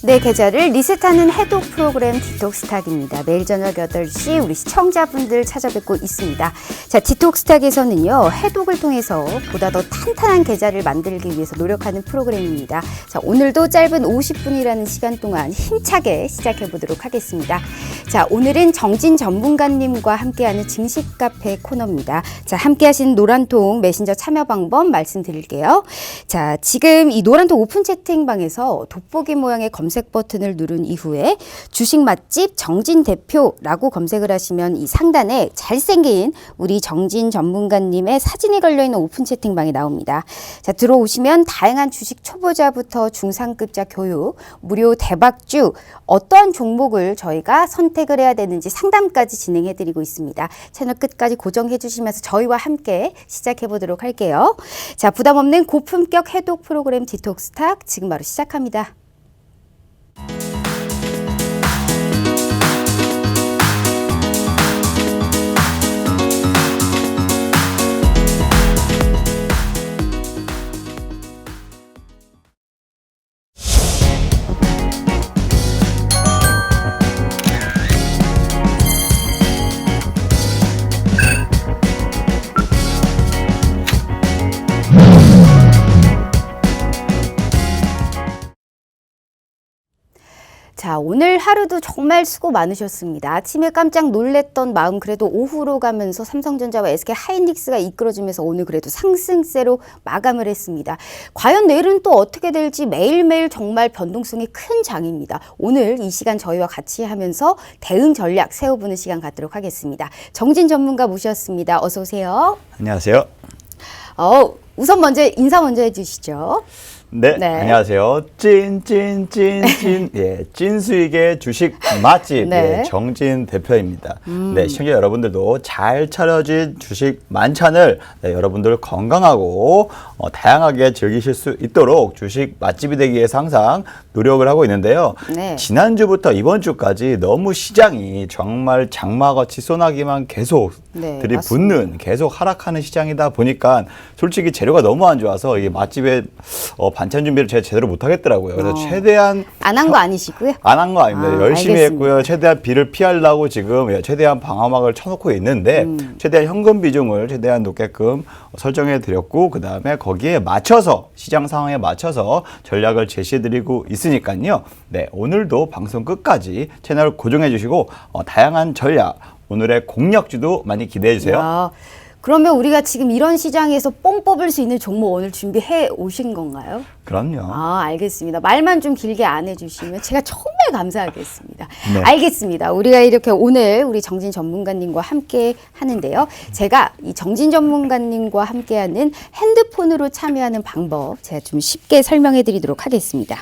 내 계좌를 리셋하는 해독 프로그램 디톡스탁입니다. 매일 저녁 8시 우리 시청자분들 찾아뵙고 있습니다. 자, 디톡스탁에서는요, 해독을 통해서 보다 더 탄탄한 계좌를 만들기 위해서 노력하는 프로그램입니다. 자, 오늘도 짧은 50분이라는 시간 동안 힘차게 시작해 보도록 하겠습니다. 자, 오늘은 정진 전문가님과 함께하는 증식 카페 코너입니다. 자, 함께하신 노란통 메신저 참여 방법 말씀드릴게요. 자, 지금 이 노란통 오픈 채팅방에서 돋보기 모양의 검색 버튼을 누른 이후에 주식 맛집 정진 대표라고 검색을 하시면 이 상단에 잘생긴 우리 정진 전문가님의 사진이 걸려있는 오픈 채팅방이 나옵니다. 자, 들어오시면 다양한 주식 초보자부터 중상급자 교육, 무료 대박주, 어떠한 종목을 저희가 선택을 해야 되는지 상담까지 진행해드리고 있습니다. 채널 끝까지 고정해 주시면서 저희와 함께 시작해 보도록 할게요. 자, 부담 없는 고품격 해독 프로그램 디톡스탁 지금 바로 시작합니다. 자, 오늘 하루도 정말 수고 많으셨습니다. 아침에 깜짝 놀랬던 마음 그래도 오후로 가면서 삼성전자와 SK 하이닉스가 이끌어주면서 오늘 그래도 상승세로 마감을 했습니다. 과연 내일은 또 어떻게 될지 매일매일 정말 변동성이 큰 장입니다. 오늘 이 시간 저희와 같이 하면서 대응 전략 세워보는 시간 갖도록 하겠습니다. 정진 전문가 모셨습니다. 어서 오세요. 안녕하세요. 우선 인사 먼저 해주시죠. 네, 안녕하세요. 찐. 예, 찐수익의 주식 맛집, 네. 예, 정진 대표입니다. 네, 시청자 여러분들도 잘 차려진 주식 만찬을 여러분들 건강하고 다양하게 즐기실 수 있도록 주식 맛집이 되기 위해서 항상 노력을 하고 있는데요. 네. 지난주부터 이번 주까지 너무 시장이 정말 장마같이 소나기만 계속 들이붓는 계속 하락하는 시장이다 보니까 솔직히 재료가 너무 안 좋아서 이 맛집에 반찬 준비를 제가 제대로 못 하겠더라고요. 그래서 최대한 안 한 거 아니시고요? 안 한 거 아닙니다. 열심히 알겠습니다. 했고요. 최대한 비를 피하려고 지금 최대한 방어막을 쳐놓고 있는데 최대한 현금 비중을 최대한 높게끔 설정해 드렸고 그 다음에 거기에 맞춰서 시장 상황에 맞춰서 전략을 제시해 드리고 있으니까요. 네, 오늘도 방송 끝까지 채널 고정해 주시고 다양한 전략 오늘의 공략주도 많이 기대해 주세요. 야, 그러면 우리가 지금 이런 시장에서 뽕 뽑을 수 있는 종목 오늘 준비해 오신 건가요? 그럼요. 알겠습니다. 말만 좀 길게 안 해주시면 제가 정말 감사하겠습니다. 네. 알겠습니다. 우리가 이렇게 오늘 우리 정진 전문가님과 함께 하는데요. 제가 이 정진 전문가님과 함께하는 핸드폰으로 참여하는 방법 제가 좀 쉽게 설명해 드리도록 하겠습니다.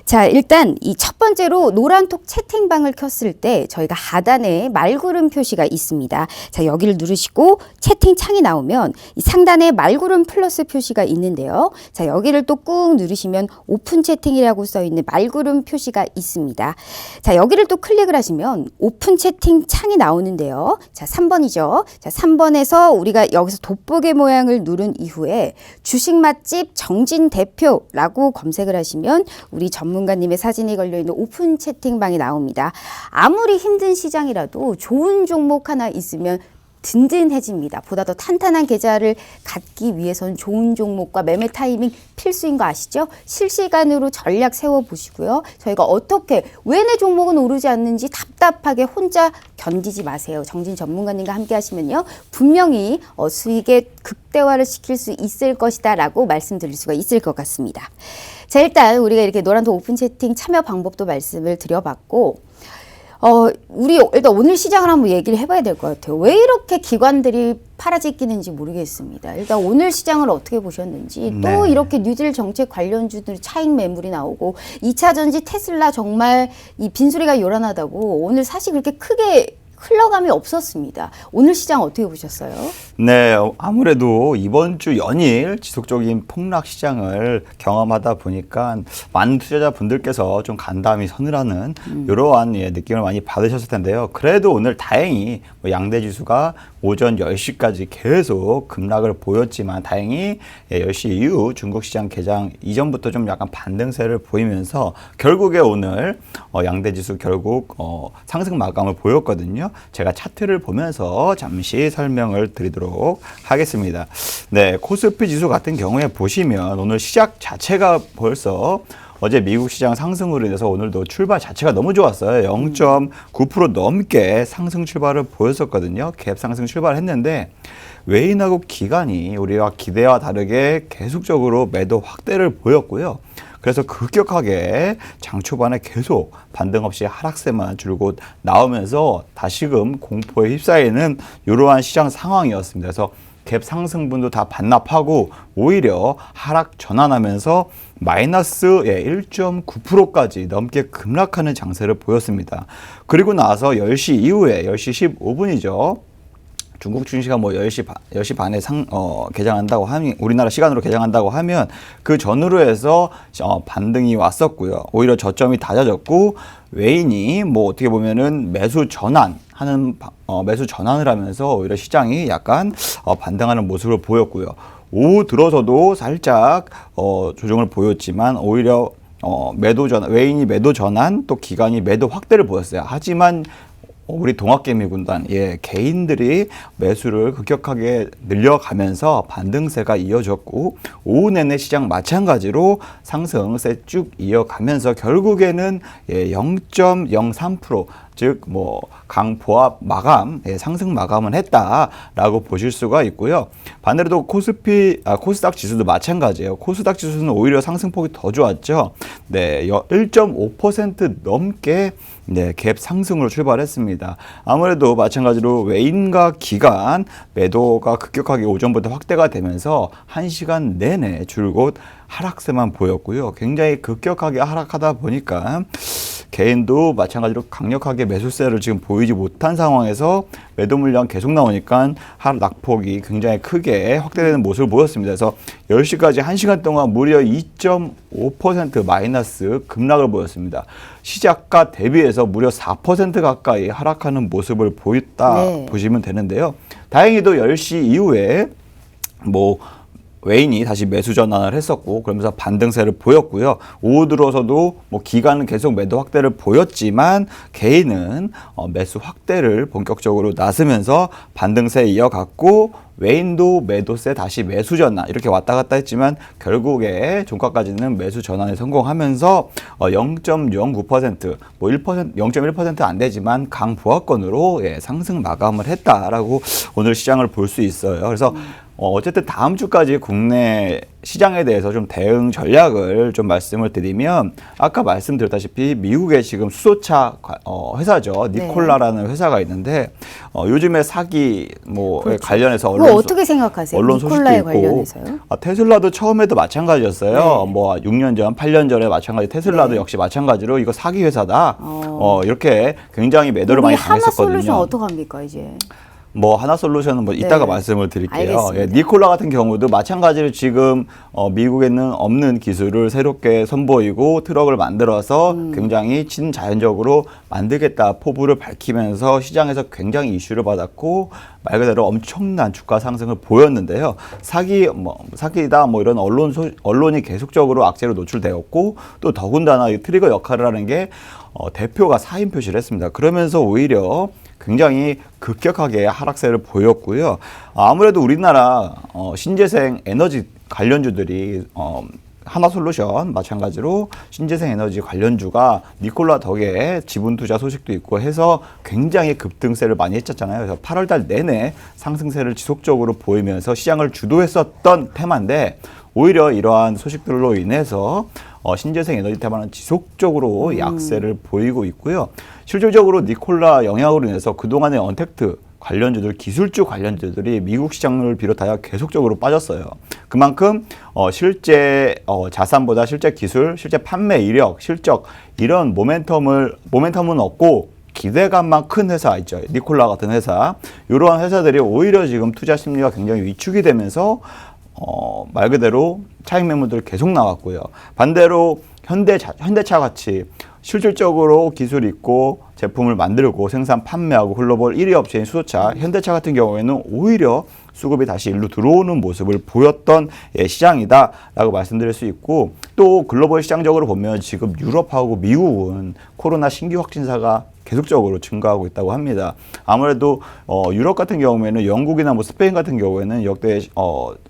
자, 일단 이 첫 번째로 노란톡 채팅방을 켰을 때 저희가 하단에 말구름 표시가 있습니다. 자, 여기를 누르시고 채팅창이 나오면 이 상단에 말구름 플러스 표시가 있는데요. 자, 여기를 또 꾹 누르시면 오픈 채팅이라고 써 있는 말구름 표시가 있습니다. 자, 여기를 또 클릭을 하시면 오픈 채팅창이 나오는데요. 자, 3번이죠. 자, 3번에서 우리가 여기서 돋보기 모양을 누른 이후에 주식 맛집 정진 대표라고 검색을 하시면 우리 전문가님의 사진이 걸려있는 오픈 채팅방이 나옵니다. 아무리 힘든 시장이라도 좋은 종목 하나 있으면 든든해집니다. 보다 더 탄탄한 계좌를 갖기 위해서는 좋은 종목과 매매 타이밍 필수인 거 아시죠? 실시간으로 전략 세워보시고요. 저희가 왜 내 종목은 오르지 않는지 답답하게 혼자 견디지 마세요. 정진 전문가님과 함께 하시면요. 분명히 수익의 극대화를 시킬 수 있을 것이다 라고 말씀드릴 수가 있을 것 같습니다. 자, 일단 우리가 이렇게 노란톡 오픈 채팅 참여 방법도 말씀을 드려봤고 우리 일단 오늘 시장을 한번 얘기를 해봐야 될 것 같아요. 왜 이렇게 기관들이 팔아제끼는지 모르겠습니다. 일단 오늘 시장을 어떻게 보셨는지 또 이렇게 뉴딜 정책 관련주들 차익 매물이 나오고 2차전지 테슬라 정말 이 빈소리가 요란하다고 오늘 사실 그렇게 크게 흘러감이 없었습니다. 오늘 시장 어떻게 보셨어요? 네, 아무래도 이번 주 연일 지속적인 폭락 시장을 경험하다 보니까 많은 투자자분들께서 좀 간담이 서늘하는 이러한 느낌을 많이 받으셨을 텐데요. 그래도 오늘 다행히 양대 지수가 오전 10시까지 계속 급락을 보였지만 다행히 10시 이후 중국 시장 개장 이전부터 좀 약간 반등세를 보이면서 결국에 오늘 양대 지수 결국 상승 마감을 보였거든요. 제가 차트를 보면서 잠시 설명을 드리도록 하겠습니다. 네, 코스피 지수 같은 경우에 보시면 오늘 시작 자체가 벌써 어제 미국 시장 상승으로 인해서 오늘도 출발 자체가 너무 좋았어요. 0.9% 넘게 상승 출발을 보였었거든요. 갭 상승 출발을 했는데 외인하고 기관이 우리가 기대와 다르게 계속적으로 매도 확대를 보였고요. 그래서 급격하게 장 초반에 계속 반등 없이 하락세만 줄곧 나오면서 다시금 공포에 휩싸이는 이러한 시장 상황이었습니다. 그래서 갭 상승분도 다 반납하고 오히려 하락 전환하면서 마이너스 1.9%까지 넘게 급락하는 장세를 보였습니다. 그리고 나서 10시 이후에 10시 15분이죠. 중국 주식시가 뭐 10시 반에 개장한다고 하면, 우리나라 시간으로 개장한다고 하면 그 전후로 해서 반등이 왔었고요. 오히려 저점이 낮아졌고 외인이 뭐 어떻게 보면은 매수 전환을 하면서 오히려 시장이 약간 반등하는 모습을 보였고요. 오후 들어서도 살짝 조정을 보였지만 오히려 외인이 매도 전환 또 기관이 매도 확대를 보였어요. 하지만 우리 동학개미군단 개인들이 매수를 급격하게 늘려가면서 반등세가 이어졌고 오후 내내 시장 마찬가지로 상승세 쭉 이어가면서 결국에는 0.03% 즉 뭐 강보합 마감, 상승 마감은 했다라고 보실 수가 있고요. 반대로 코스닥 지수도 마찬가지예요. 코스닥 지수는 오히려 상승폭이 더 좋았죠. 네, 1.5% 넘게 갭 상승으로 출발했습니다. 아무래도 마찬가지로 외인과 기관 매도가 급격하게 오전부터 확대가 되면서 1시간 내내 줄곧 하락세만 보였고요. 굉장히 급격하게 하락하다 보니까 개인도 마찬가지로 강력하게 매수세를 지금 보이지 못한 상황에서 매도 물량 계속 나오니까 낙폭이 굉장히 크게 확대되는 모습을 보였습니다. 그래서 10시까지 1시간 동안 무려 2.5% 마이너스 급락을 보였습니다. 시작가 대비해서 무려 4% 가까이 하락하는 모습을 보였다 보시면 되는데요. 다행히도 10시 이후에 외인이 다시 매수 전환을 했었고 그러면서 반등세를 보였고요. 오후 들어서도 기관은 계속 매도 확대를 보였지만 개인은 매수 확대를 본격적으로 나서면서 반등세 이어갔고 외인도 매도세 다시 매수 전환 이렇게 왔다 갔다 했지만 결국에 종가까지는 매수 전환에 성공하면서 0.09% 0.1% 안 되지만 강보합권으로 상승 마감을 했다라고 오늘 시장을 볼 수 있어요. 그래서 어쨌든 다음 주까지 국내 시장에 대해서 좀 대응 전략을 좀 말씀을 드리면 아까 말씀드렸다시피 미국의 지금 수소차 회사죠. 니콜라라는 회사가 있는데 요즘에 사기 그렇죠. 관련해서 어떻게 생각하세요? 언론 소식도 니콜라에 있고 관련해서요? 테슬라도 처음에도 마찬가지였어요. 6년 전, 8년 전에 마찬가지 테슬라도 역시 마찬가지로 이거 사기 회사다. 이렇게 굉장히 매도를 많이 당했었거든요. 하나솔루션 어떡합니까 이제? 하나솔루션은 이따가 말씀을 드릴게요. 니콜라 같은 경우도 마찬가지로 지금 미국에는 없는 기술을 새롭게 선보이고 트럭을 만들어서 굉장히 친자연적으로 만들겠다 포부를 밝히면서 시장에서 굉장히 이슈를 받았고 말 그대로 엄청난 주가 상승을 보였는데요. 사기다 이런 언론이 계속적으로 악재로 노출되었고 또 더군다나 이 트리거 역할을 하는 게 대표가 사인 표시를 했습니다. 그러면서 오히려 굉장히 급격하게 하락세를 보였고요. 아무래도 우리나라 신재생 에너지 관련주들이 하나솔루션 마찬가지로 신재생 에너지 관련주가 니콜라 덕에 지분 투자 소식도 있고 해서 굉장히 급등세를 많이 했었잖아요. 그래서 8월 달 내내 상승세를 지속적으로 보이면서 시장을 주도했었던 테마인데 오히려 이러한 소식들로 인해서 신재생 에너지 테마는 지속적으로 약세를 보이고 있고요. 실질적으로 니콜라 영향으로 인해서 그동안의 언택트 관련주들, 기술주 관련주들이 미국 시장을 비롯하여 계속적으로 빠졌어요. 그만큼 실제 자산보다 실제 기술, 실제 판매 이력, 실적 이런 모멘텀은 없고 기대감만 큰 회사 있죠. 니콜라 같은 회사. 이러한 회사들이 오히려 지금 투자 심리가 굉장히 위축이 되면서 말 그대로 차익 매물들 계속 나왔고요. 반대로 현대차 같이 실질적으로 기술 있고 제품을 만들고 생산 판매하고 글로벌 1위 업체인 수소차, 현대차 같은 경우에는 오히려 수급이 다시 일로 들어오는 모습을 보였던 시장이다라고 말씀드릴 수 있고, 또 글로벌 시장적으로 보면 지금 유럽하고 미국은 코로나 신규 확진자가 계속적으로 증가하고 있다고 합니다. 아무래도 유럽 같은 경우에는 영국이나 뭐 스페인 같은 경우에는 역대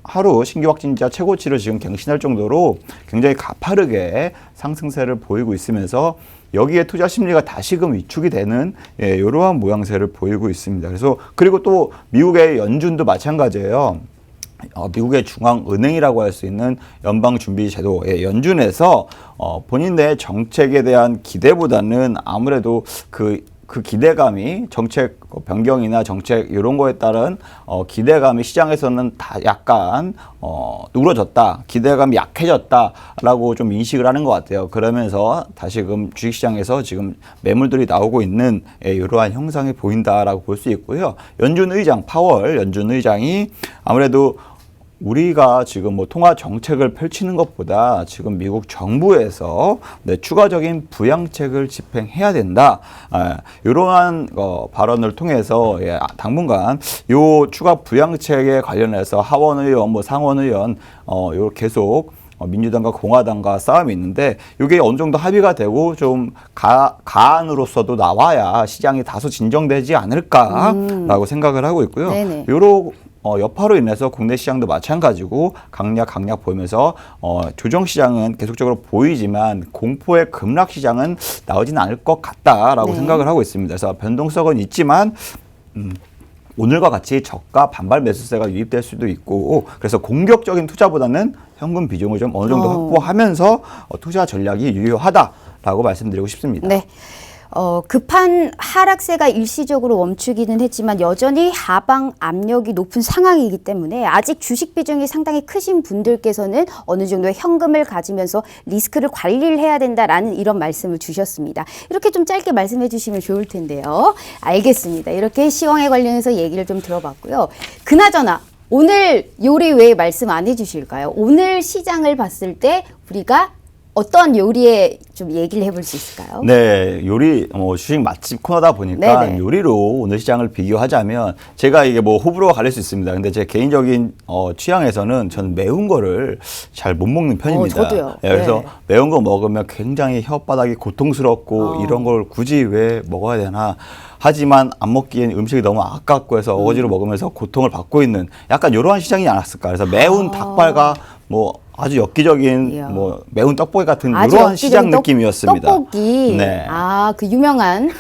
하루 신규 확진자 최고치를 지금 갱신할 정도로 굉장히 가파르게 상승세를 보이고 있으면서 여기에 투자 심리가 다시금 위축이 되는 이러한 모양새를 보이고 있습니다. 그래서 그리고 또 미국의 연준도 마찬가지예요. 미국의 중앙은행이라고 할 수 있는 연방준비제도의 연준에서 본인의 정책에 대한 기대보다는 아무래도 그 기대감이 정책 변경이나 정책 이런 거에 따른 기대감이 시장에서는 다 약간 누그러졌다, 기대감이 약해졌다라고 좀 인식을 하는 것 같아요. 그러면서 다시금 주식시장에서 지금 매물들이 나오고 있는 이러한 형상이 보인다라고 볼 수 있고요. 연준 의장 파월 연준 의장이 아무래도 우리가 지금 뭐 통화 정책을 펼치는 것보다 지금 미국 정부에서 추가적인 부양책을 집행해야 된다. 이러한 발언을 통해서 당분간 요 추가 부양책에 관련해서 하원 의원, 뭐 상원 의원 요 계속 민주당과 공화당과 싸움이 있는데 이게 어느 정도 합의가 되고 좀 가안으로서도 나와야 시장이 다소 진정되지 않을까라고 생각을 하고 있고요. 요로 여파로 인해서 국내 시장도 마찬가지고 강약 보이면서 조정 시장은 계속적으로 보이지만 공포의 급락 시장은 나오지는 않을 것 같다라고 생각을 하고 있습니다. 그래서 변동성은 있지만 오늘과 같이 저가 반발 매수세가 유입될 수도 있고, 그래서 공격적인 투자보다는 현금 비중을 좀 어느 정도 확보하면서 투자 전략이 유효하다라고 말씀드리고 싶습니다. 네. 급한 하락세가 일시적으로 멈추기는 했지만 여전히 하방 압력이 높은 상황이기 때문에 아직 주식 비중이 상당히 크신 분들께서는 어느 정도의 현금을 가지면서 리스크를 관리를 해야 된다라는 이런 말씀을 주셨습니다. 이렇게 좀 짧게 말씀해 주시면 좋을 텐데요. 알겠습니다. 이렇게 시황에 관련해서 얘기를 좀 들어봤고요. 그나저나 오늘 요리 왜 말씀 안 해주실까요? 오늘 시장을 봤을 때 우리가 어떤 요리에 좀 얘기를 해볼 수 있을까요? 네, 요리 주식 맛집 코너다 보니까 네네. 요리로 오늘 시장을 비교하자면 제가 이게 뭐 호불호가 갈릴 수 있습니다. 근데 제 개인적인 취향에서는 저는 매운 거를 잘 못 먹는 편입니다. 저도요. 그래서 매운 거 먹으면 굉장히 혓바닥이 고통스럽고 이런 걸 굳이 왜 먹어야 되나. 하지만 안 먹기엔 음식이 너무 아깝고 해서 어거지로 먹으면서 고통을 받고 있는 약간 이러한 시장이 않았을까. 그래서 매운 닭발과 뭐 아주 엽기적인 이야. 뭐 매운 떡볶이 같은 아주 이러한 엽기적인 시장 느낌이었습니다. 떡볶이. 네. 그 유명한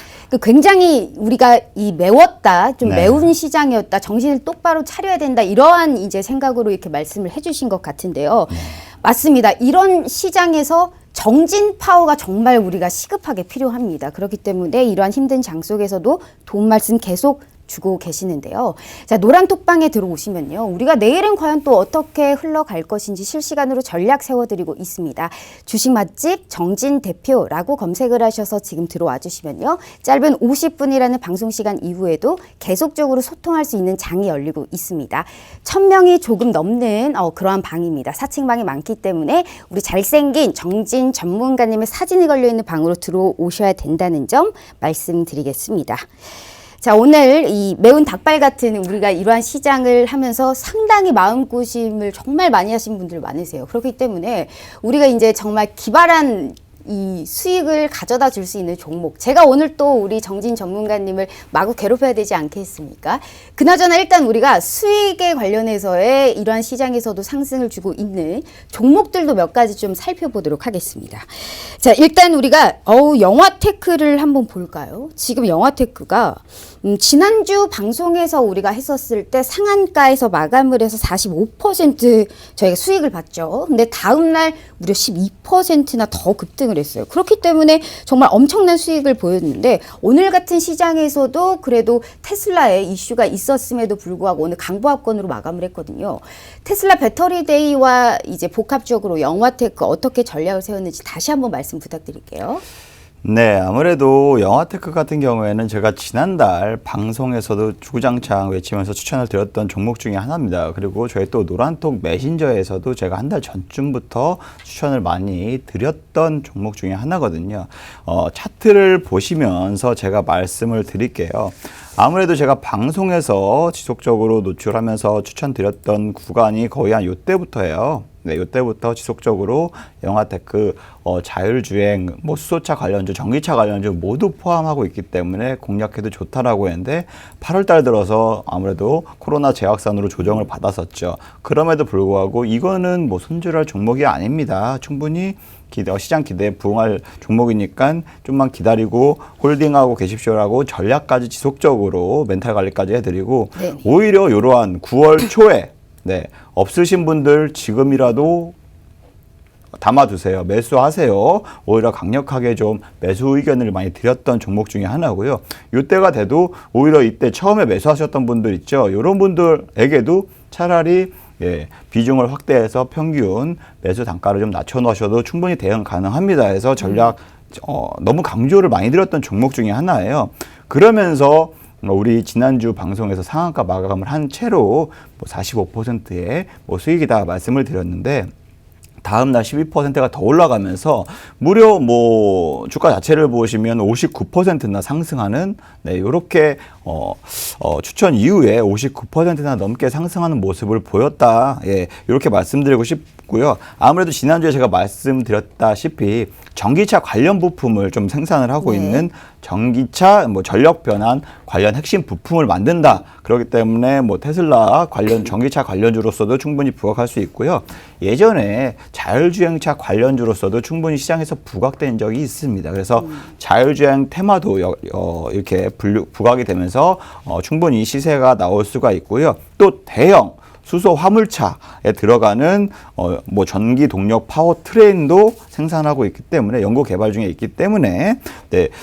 굉장히 우리가 이 매웠다, 좀 네. 매운 시장이었다, 정신을 똑바로 차려야 된다, 이러한 이제 생각으로 이렇게 말씀을 해주신 것 같은데요. 맞습니다. 이런 시장에서 정진 파워가 정말 우리가 시급하게 필요합니다. 그렇기 때문에 이러한 힘든 장 속에서도 도움 말씀 계속 주고 계시는데요. 자, 노란톡방에 들어오시면요. 우리가 내일은 과연 또 어떻게 흘러갈 것인지 실시간으로 전략 세워드리고 있습니다. 주식 맛집 정진 대표라고 검색을 하셔서 지금 들어와 주시면요. 짧은 50분이라는 방송시간 이후에도 계속적으로 소통할 수 있는 장이 열리고 있습니다. 1000명이 조금 넘는 그러한 방입니다. 사칭방이 많기 때문에 우리 잘생긴 정진 전문가님의 사진이 걸려있는 방으로 들어오셔야 된다는 점 말씀드리겠습니다. 자, 오늘 이 매운 닭발 같은 우리가 이러한 시장을 하면서 상당히 마음고심을 정말 많이 하신 분들 많으세요. 그렇기 때문에 우리가 이제 정말 기발한 이 수익을 가져다 줄 수 있는 종목. 제가 오늘 또 우리 정진 전문가님을 마구 괴롭혀야 되지 않겠습니까? 그나저나 일단 우리가 수익에 관련해서의 이러한 시장에서도 상승을 주고 있는 종목들도 몇 가지 좀 살펴보도록 하겠습니다. 자, 일단 우리가 영화테크를 한번 볼까요? 지금 영화테크가 지난주 방송에서 우리가 했었을 때 상한가에서 마감을 해서 45% 저희가 수익을 봤죠. 근데 다음날 무려 12%나 더 급등을 했어요. 그렇기 때문에 정말 엄청난 수익을 보였는데 오늘 같은 시장에서도 그래도 테슬라의 이슈가 있었음에도 불구하고 오늘 강보합권으로 마감을 했거든요. 테슬라 배터리데이와 이제 복합적으로 영화테크 어떻게 전략을 세웠는지 다시 한번 말씀 부탁드릴게요. 네, 아무래도 영화테크 같은 경우에는 제가 지난달 방송에서도 주구장창 외치면서 추천을 드렸던 종목 중에 하나입니다. 그리고 저희 또 노란톡 메신저에서도 제가 한 달 전쯤부터 추천을 많이 드렸던 종목 중에 하나거든요. 차트를 보시면서 제가 말씀을 드릴게요. 아무래도 제가 방송에서 지속적으로 노출하면서 추천드렸던 구간이 거의 한 요때부터예요. 네, 이때부터 지속적으로 영화테크, 자율주행, 뭐 수소차 관련주, 전기차 관련주 모두 포함하고 있기 때문에 공략해도 좋다라고 했는데 8월달 들어서 아무래도 코로나 재확산으로 조정을 받았었죠. 그럼에도 불구하고 이거는 뭐 손절할 종목이 아닙니다. 충분히 시장 기대에 부응할 종목이니까 좀만 기다리고 홀딩하고 계십시오라고 전략까지 지속적으로 멘탈 관리까지 해드리고 네. 오히려 이러한 9월 초에 네, 없으신 분들 지금이라도 담아두세요. 매수하세요. 오히려 강력하게 좀 매수 의견을 많이 드렸던 종목 중에 하나고요. 이때가 돼도 오히려 이때 처음에 매수하셨던 분들 있죠. 이런 분들에게도 차라리 비중을 확대해서 평균 매수 단가를 좀 낮춰놓으셔도 충분히 대응 가능합니다. 해서 전략 너무 강조를 많이 드렸던 종목 중에 하나예요. 그러면서 우리 지난주 방송에서 상한가 마감을 한 채로 45%의 수익이다 말씀을 드렸는데 다음날 12%가 더 올라가면서 무려 주가 자체를 보시면 59%나 상승하는 이렇게 추천 이후에 59%나 넘게 상승하는 모습을 보였다. 이렇게 말씀드리고 싶고요. 아무래도 지난주에 제가 말씀드렸다시피 전기차 관련 부품을 좀 생산을 하고 있는 전기차 전력 변환 관련 핵심 부품을 만든다. 그렇기 때문에 테슬라 관련 전기차 관련주로서도 충분히 부각할 수 있고요. 예전에 자율주행차 관련주로서도 충분히 시장에서 부각된 적이 있습니다. 그래서 자율주행 테마도 이렇게 부각이 되면서 충분히 시세가 나올 수가 있고요. 또 대형 수소 화물차에 들어가는 전기 동력 파워 트레인도 생산하고 있기 때문에 연구 개발 중에 있기 때문에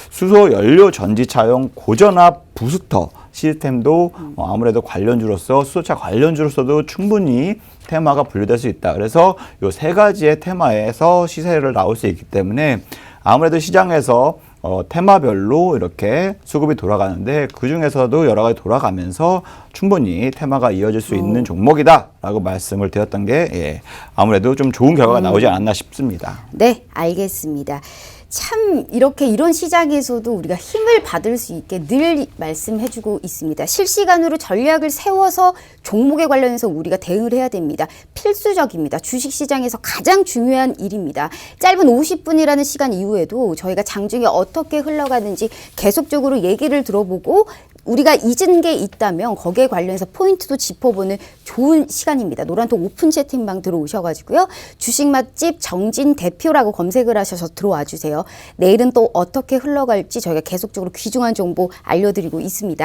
수소 연료 전지차용 고전압 부스터 시스템도 아무래도 관련주로서 수소차 관련주로서도 충분히 테마가 분류될 수 있다. 그래서 이 세 가지의 테마에서 시세를 나올 수 있기 때문에 아무래도 시장에서 테마별로 이렇게 수급이 돌아가는데 그 중에서도 여러 가지 돌아가면서 충분히 테마가 이어질 수 있는 종목이다라고 말씀을 드렸던 게 아무래도 좀 좋은 결과가 나오지 않았나 싶습니다. 네, 알겠습니다. 참 이런 시장에서도 우리가 힘을 받을 수 있게 늘 말씀해주고 있습니다. 실시간으로 전략을 세워서 종목에 관련해서 우리가 대응을 해야 됩니다. 필수적입니다. 주식시장에서 가장 중요한 일입니다. 짧은 50분이라는 시간 이후에도 저희가 장중에 어떻게 흘러가는지 계속적으로 얘기를 들어보고 우리가 잊은 게 있다면 거기에 관련해서 포인트도 짚어보는 좋은 시간입니다. 노란톡 오픈 채팅방 들어오셔가지고요. 주식 맛집 정진 대표라고 검색을 하셔서 들어와 주세요. 내일은 또 어떻게 흘러갈지 저희가 계속적으로 귀중한 정보 알려드리고 있습니다.